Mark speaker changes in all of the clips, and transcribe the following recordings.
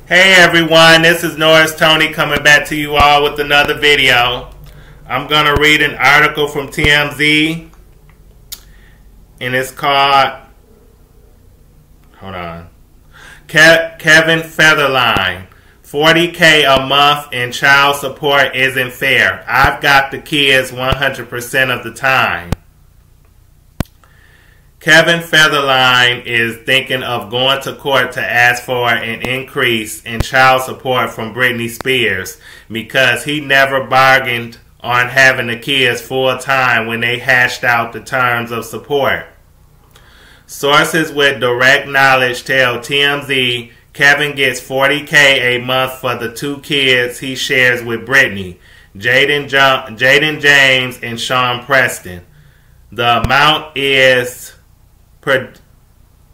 Speaker 1: Hey everyone, this is Norris Tony coming back to you all with another video. I'm going to read an article from TMZ and it's called, Kevin Federline, 40K a month in child support isn't fair. I've got the kids 100% of the time. Kevin Federline is thinking of going to court to ask for an increase in child support from Britney Spears because he never bargained on having the kids full time when they hashed out the terms of support. Sources with direct knowledge tell TMZ Kevin gets $40K a month for the two kids he shares with Britney, Jaden James and Sean Preston. The amount is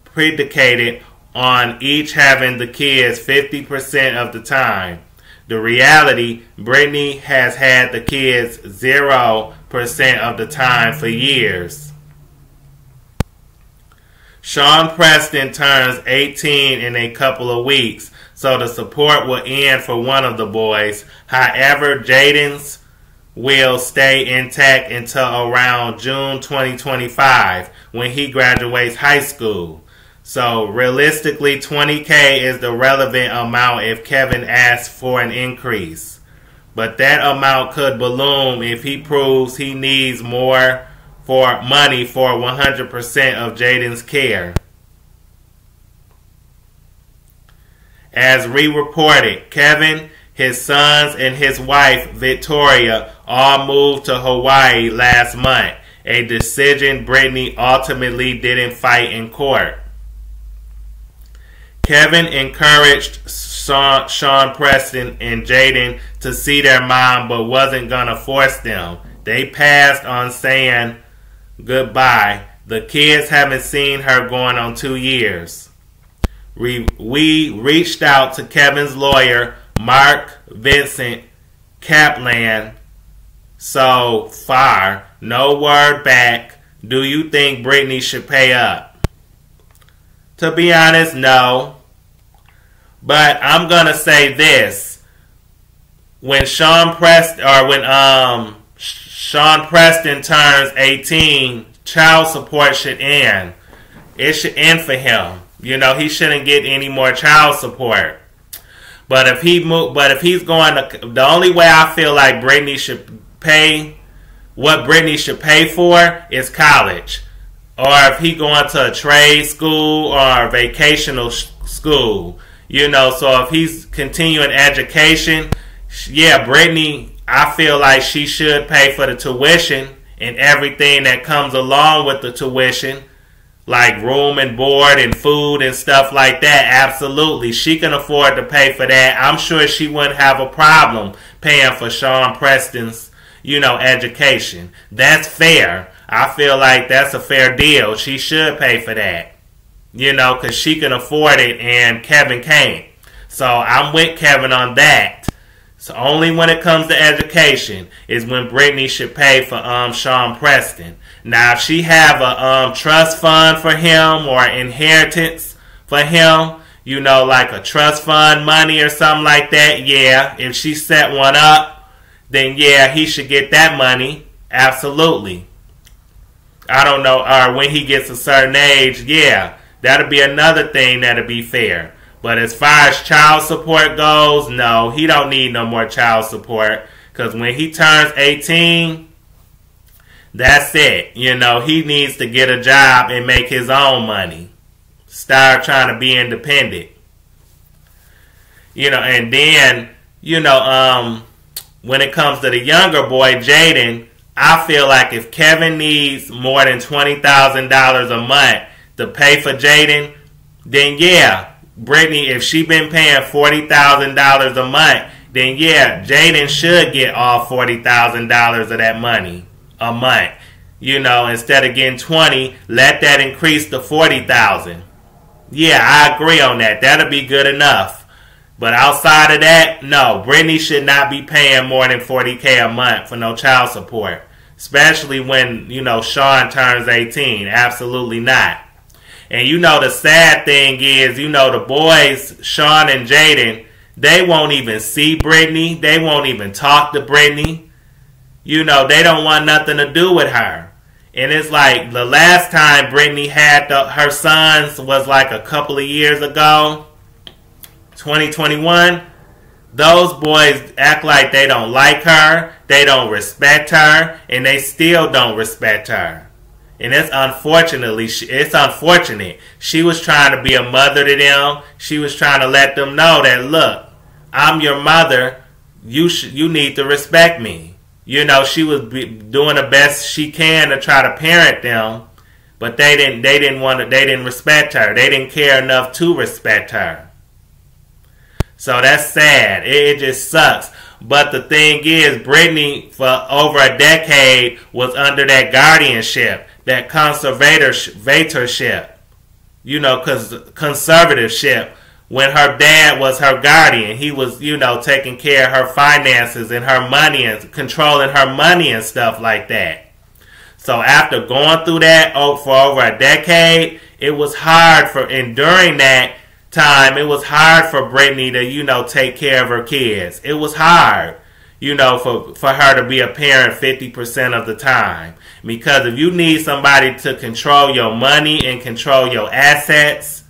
Speaker 1: predicated on each having the kids 50% of the time. The reality, Britney has had the kids 0% of the time for years. Sean Preston turns 18 in a couple of weeks, so the support will end for one of the boys. However, Jaden's will stay intact until around June 2025 when he graduates high school. So realistically, $20K is the relevant amount if Kevin asks for an increase. But that amount could balloon if he proves he needs more for money for 100% of Jaden's care. As re-reported, Kevin, his sons, and his wife, Victoria, all moved to Hawaii last month, a decision Britney ultimately didn't fight in court. Kevin encouraged Sean Preston and Jaden to see their mom but wasn't going to force them. They passed on saying goodbye. The kids haven't seen her going on 2 years. We reached out to Kevin's lawyer, Mark Vincent Kaplan. So far, no word back. Do you think Britney should pay up? To be honest, no. But I'm gonna say this: when Sean Preston turns 18, child support should end. It should end for him. You know, he shouldn't get any more child support. But if he's going to, the only way I feel like Britney should pay, what Britney should pay for is college. Or if he going to a trade school or a vacational school. You know, so if he's continuing education, yeah, Britney, I feel like she should pay for the tuition and everything that comes along with the tuition. Like room and board and food and stuff like that. Absolutely. She can afford to pay for that. I'm sure she wouldn't have a problem paying for Sean Preston's, education. That's fair. I feel like that's a fair deal. She should pay for that. Because she can afford it and Kevin can't. So I'm with Kevin on that. So only when it comes to education is when Britney should pay for Sean Preston. Now, if she have a trust fund for him or inheritance for him, like a trust fund money or something like that, yeah. If she set one up, then yeah, he should get that money. Absolutely. I don't know, or when he gets a certain age, yeah, that'll be another thing that'll be fair. But as far as child support goes, no, he don't need no more child support. Because when he turns 18, that's it. He needs to get a job and make his own money. Start trying to be independent. And then, when it comes to the younger boy, Jaden, I feel like if Kevin needs more than $20,000 a month to pay for Jaden, then yeah, Britney, if she been paying $40,000 a month, then yeah, Jaden should get all $40,000 of that money a month. Instead of getting 20, let that increase to $40,000. Yeah, I agree on that. That'll be good enough. But outside of that, no, Britney should not be paying more than $40K a month for no child support. Especially when, Sean turns 18. Absolutely not. And you know the sad thing is, you know the boys, Sean and Jaden, they won't even see Britney. They won't even talk to Britney. You know, they don't want nothing to do with her. And it's like the last time Britney had her sons was like a couple of years ago, 2021. Those boys act like they don't like her, they don't respect her, and they still don't respect her. And it's unfortunate. She was trying to be a mother to them. She was trying to let them know that, look, I'm your mother. You need to respect me. You know, she was doing the best she can to try to parent them, but they didn't respect her. They didn't care enough to respect her. So that's sad. It just sucks. But the thing is, Britney, for over a decade, was under that guardianship, that conservatorship, you know, conservatorship. When her dad was her guardian, he was, you know, taking care of her finances and her money and controlling her money and stuff like that. So after going through that for over a decade, it was hard and during that time, it was hard for Britney to, you know, take care of her kids. It was hard, you know, for her to be a parent 50% of the time. Because if you need somebody to control your money and control your assets,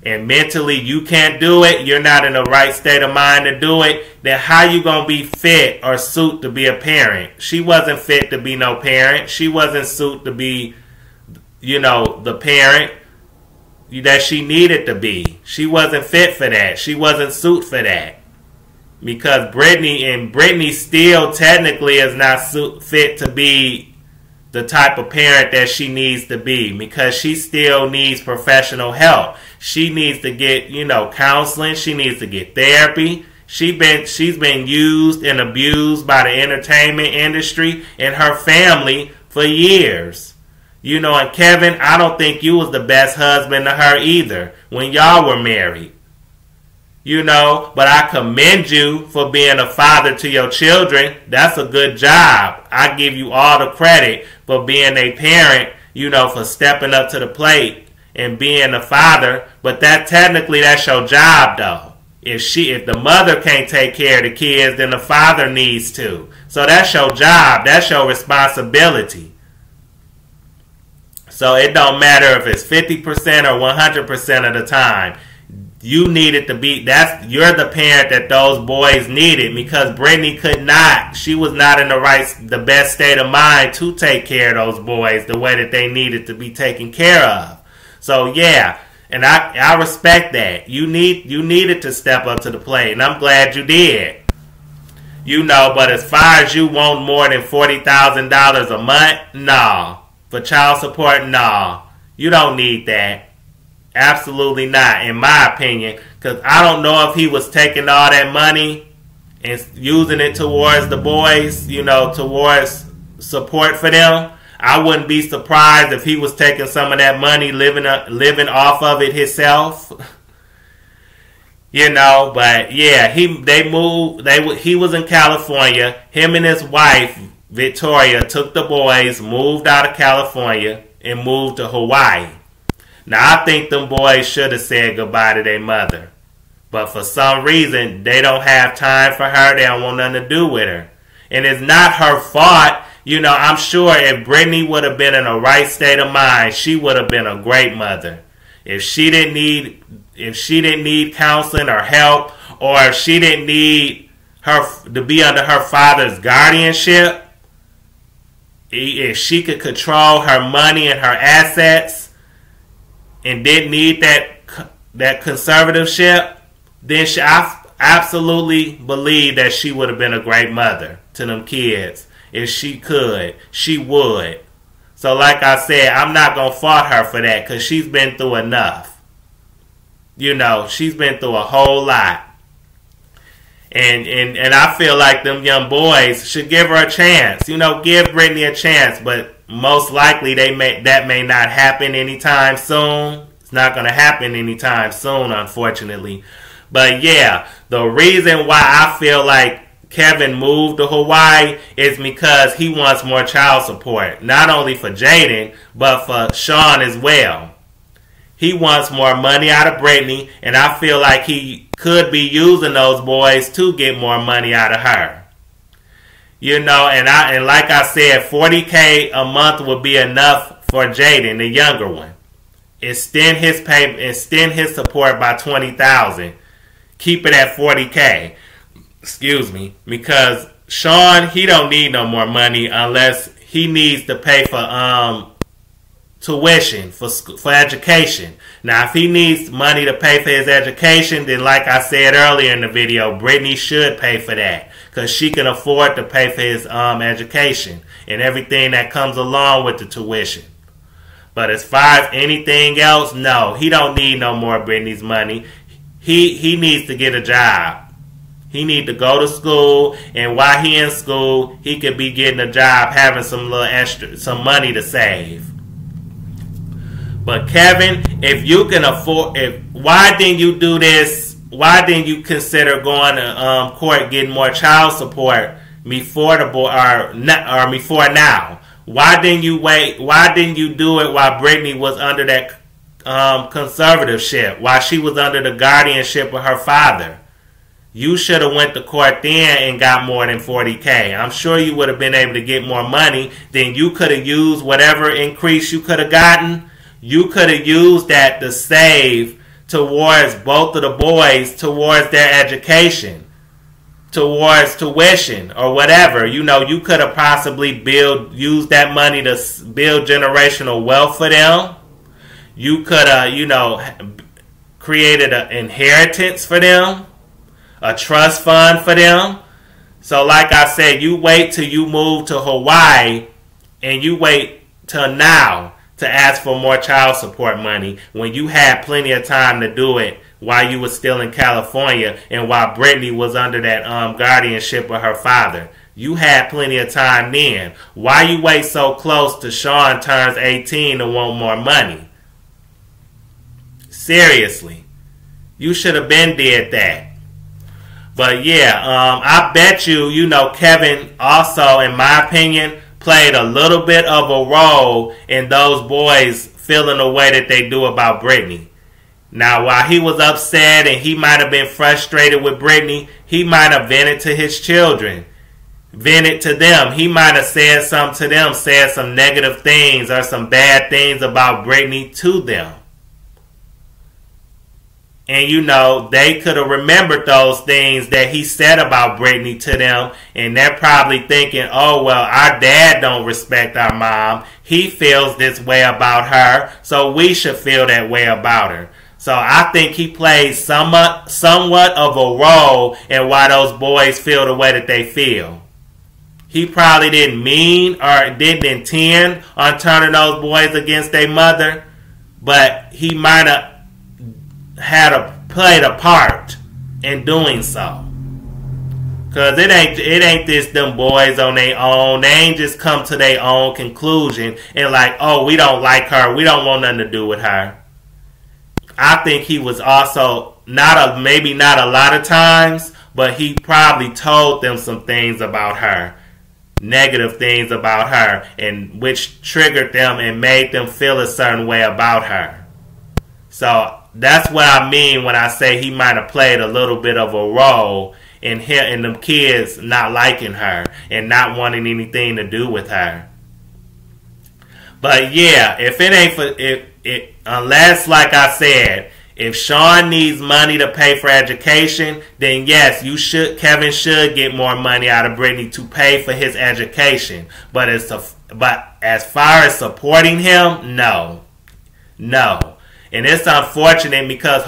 Speaker 1: and mentally you can't do it, you're not in the right state of mind to do it, then how you going to be fit or suit to be a parent? She wasn't fit to be no parent. She wasn't suit to be, you know, the parent that she needed to be. She wasn't fit for that. She wasn't suit for that. Because Britney still technically is not fit to be the type of parent that she needs to be, because she still needs professional help. She needs to get, you know, counseling. She needs to get therapy. She's been used and abused by the entertainment industry and her family for years. You know, and Kevin, I don't think you was the best husband to her either when y'all were married. You know, but I commend you for being a father to your children. That's a good job. I give you all the credit for being a parent, you know, for stepping up to the plate and being a father. But that's your job, though. If the mother can't take care of the kids, then the father needs to. So that's your job. That's your responsibility. So it don't matter if it's 50% or 100% of the time. You needed to be, you're the parent that those boys needed, because Britney could not. She was not in the best state of mind to take care of those boys the way that they needed to be taken care of. So yeah, and I respect that. You needed to step up to the plate, and I'm glad you did. You know, but as far as you want more than $40,000 a month, no. For child support, no. You don't need that. Absolutely not, in my opinion. Because I don't know if he was taking all that money and using it towards the boys, you know, towards support for them. I wouldn't be surprised if he was taking some of that money, living off of it himself. You know, but yeah, he was in California. Him and his wife, Victoria, took the boys, moved out of California, and moved to Hawaii. Now, I think them boys should have said goodbye to their mother. But for some reason, they don't have time for her. They don't want nothing to do with her. And it's not her fault. You know, I'm sure if Britney would have been in a right state of mind, she would have been a great mother. If she didn't need counseling or help, or if she didn't need her to be under her father's guardianship, if she could control her money and her assets, and didn't need that conservatorship, then I absolutely believe that she would have been a great mother to them kids. If she could, she would. So like I said, I'm not going to fault her for that, because she's been through enough. You know, she's been through a whole lot. And I feel like them young boys should give her a chance. You know, give Britney a chance, but most likely that may not happen anytime soon. It's not going to happen anytime soon, unfortunately. But yeah, the reason why I feel like Kevin moved to Hawaii is because he wants more child support. Not only for Jaden, but for Sean as well. He wants more money out of Britney, and I feel like he could be using those boys to get more money out of her. You know, and like I said, $40K a month would be enough for Jaden, the younger one. Extend his support by $20,000. Keep it at $40K. Excuse me, because Sean, he don't need no more money unless he needs to pay for tuition for education. Now, if he needs money to pay for his education, then like I said earlier in the video, Britney should pay for that because she can afford to pay for his education and everything that comes along with the tuition. But as far as anything else, no, he don't need no more Britney's money. He needs to get a job. He need to go to school, and while he in school, he could be getting a job, having some little extra, some money to save. But Kevin, if you can afford, why didn't you do this? Why didn't you consider going to court, getting more child support before before now? Why didn't you wait? Why didn't you do it while Britney was under that conservatorship? While she was under the guardianship of her father? You should have went to court then and got more than $40K. I'm sure you would have been able to get more money. Then you could have used whatever increase you could have gotten. You could have used that to save towards both of the boys, towards their education, towards tuition or whatever. You know, you could have possibly used that money to build generational wealth for them. You could have, you know, created an inheritance for them, a trust fund for them. So like I said, you wait till you move to Hawaii and you wait till now to ask for more child support money when you had plenty of time to do it while you were still in California and while Britney was under that guardianship of her father. You had plenty of time then. Why you wait so close to Sean turns 18 to want more money? Seriously. You should have been did that. But yeah, I bet you know, Kevin also, in my opinion, played a little bit of a role in those boys feeling the way that they do about Britney. Now, while he was upset and he might have been frustrated with Britney, he might have vented to his children, vented to them. He might have said something to them, said some negative things or some bad things about Britney to them. And, you know, they could have remembered those things that he said about Britney to them. And they're probably thinking, oh, well, our dad don't respect our mom. He feels this way about her, so we should feel that way about her. So I think he plays somewhat of a role in why those boys feel the way that they feel. He probably didn't mean or didn't intend on turning those boys against their mother, but he might have played a part in doing so. Cause it ain't this them boys on their own. They ain't just come to their own conclusion and like, oh, we don't like her, we don't want nothing to do with her. I think he was also maybe not a lot of times, but he probably told them some things about her, negative things about her, and which triggered them and made them feel a certain way about her. So that's what I mean when I say he might have played a little bit of a role in them kids not liking her and not wanting anything to do with her. But yeah, if it ain't for unless, like I said, if Sean needs money to pay for education, then yes, Kevin should get more money out of Britney to pay for his education. But as far as supporting him, no. And it's unfortunate because in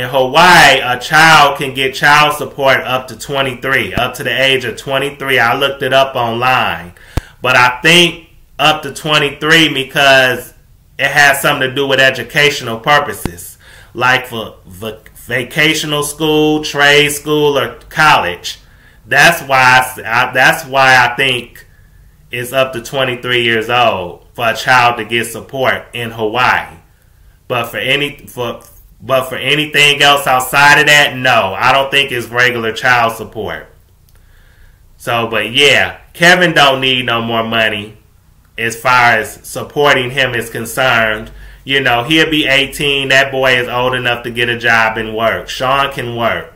Speaker 1: Hawaii, a child can get child support up to 23, up to the age of 23. I looked it up online. But I think up to 23 because it has something to do with educational purposes, like for vacational school, trade school, or college. That's why I think it's up to 23 years old for a child to get support in Hawaii. But for anything else outside of that, no, I don't think it's regular child support. So, but yeah, Kevin don't need no more money as far as supporting him is concerned. You know, he'll be 18. That boy is old enough to get a job and work. Sean can work.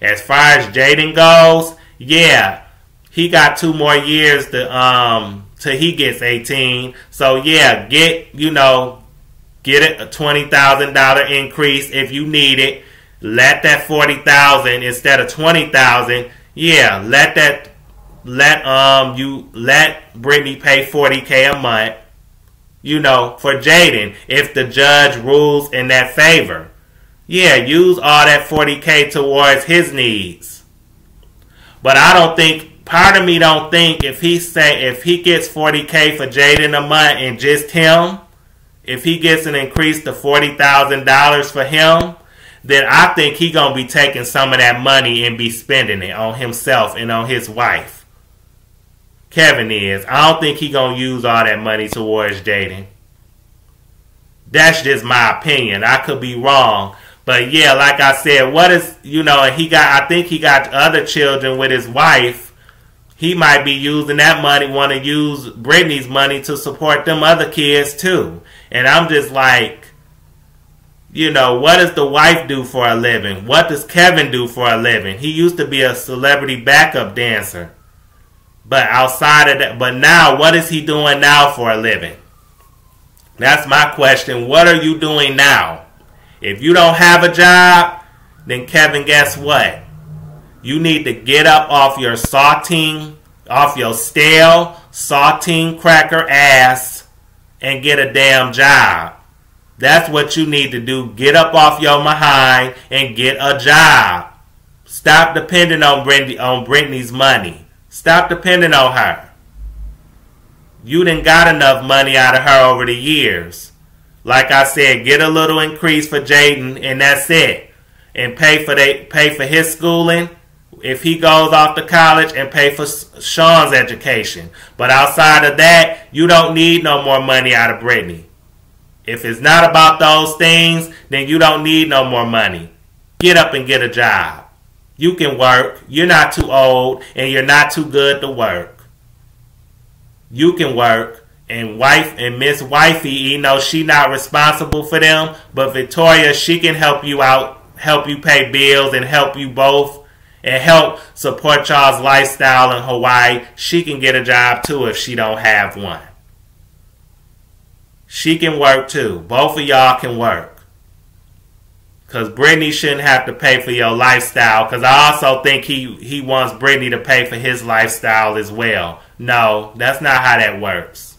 Speaker 1: As far as Jaden goes, yeah, he got 2 more years to till he gets 18. So yeah, get it a $20,000 increase if you need it. Let that $40,000 instead of $20,000. Yeah, let Britney pay $40K a month. For Jaden, if the judge rules in that favor. Yeah, use all that $40K towards his needs. But I don't think, part of me don't think if he gets $40K for Jaden a month and just him, if he gets an increase to $40,000 for him, then I think he gonna be taking some of that money and be spending it on himself and on his wife. Kevin is. I don't think he gonna use all that money towards Jaden. That's just my opinion. I could be wrong. But yeah, like I said, I think he got other children with his wife. He might be using that money, want to use Britney's money to support them other kids too. And I'm just like, what does the wife do for a living? What does Kevin do for a living? He used to be a celebrity backup dancer. But outside of that, but now, what is he doing now for a living? That's my question. What are you doing now? If you don't have a job, then Kevin, guess what? You need to get up off your stale saltine cracker ass and get a damn job. That's what you need to do. Get up off your behind and get a job. Stop depending on Britney's money. Stop depending on her. You done got enough money out of her over the years. Like I said, get a little increase for Jaden and that's it. And pay for his schooling if he goes off to college, and pay for Sean's education. But outside of that, you don't need no more money out of Britney. If it's not about those things, then you don't need no more money. Get up and get a job. You can work. You're not too old and you're not too good to work. You can work. And Miss Wifey, she not responsible for them, but Victoria, she can help you out, help you pay bills and help you both and help support y'all's lifestyle in Hawaii. She can get a job too if she don't have one. She can work too. Both of y'all can work. Because Britney shouldn't have to pay for your lifestyle. Because I also think he wants Britney to pay for his lifestyle as well. No, that's not how that works.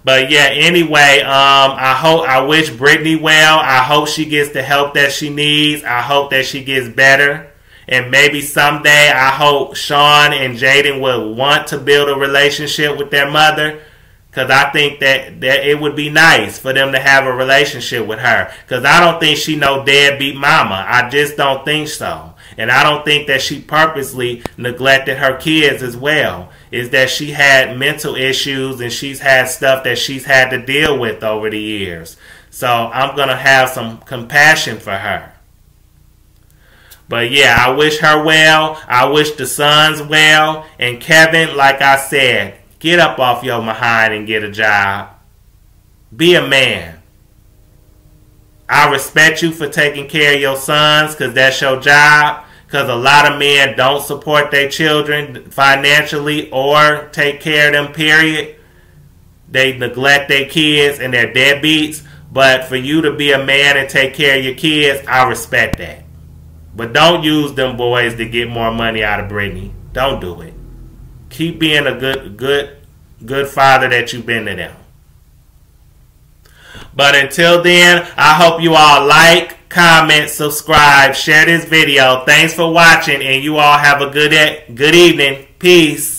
Speaker 1: But yeah, anyway, I wish Britney well. I hope she gets the help that she needs. I hope that she gets better. And maybe someday I hope Sean and Jaden will want to build a relationship with their mother. Because I think that it would be nice for them to have a relationship with her. Because I don't think she no deadbeat mama. I just don't think so. And I don't think that she purposely neglected her kids as well. Is that she had mental issues and she's had stuff that she's had to deal with over the years. So I'm going to have some compassion for her. But yeah, I wish her well. I wish the sons well. And Kevin, like I said, get up off your behind and get a job. Be a man. I respect you for taking care of your sons because that's your job. Because a lot of men don't support their children financially or take care of them, period. They neglect their kids and they're deadbeats. But for you to be a man and take care of your kids, I respect that. But don't use them boys to get more money out of Britney. Don't do it. Keep being a good father that you've been to them. But until then, I hope you all like, comment, subscribe, share this video. Thanks for watching, and you all have a good evening. Peace.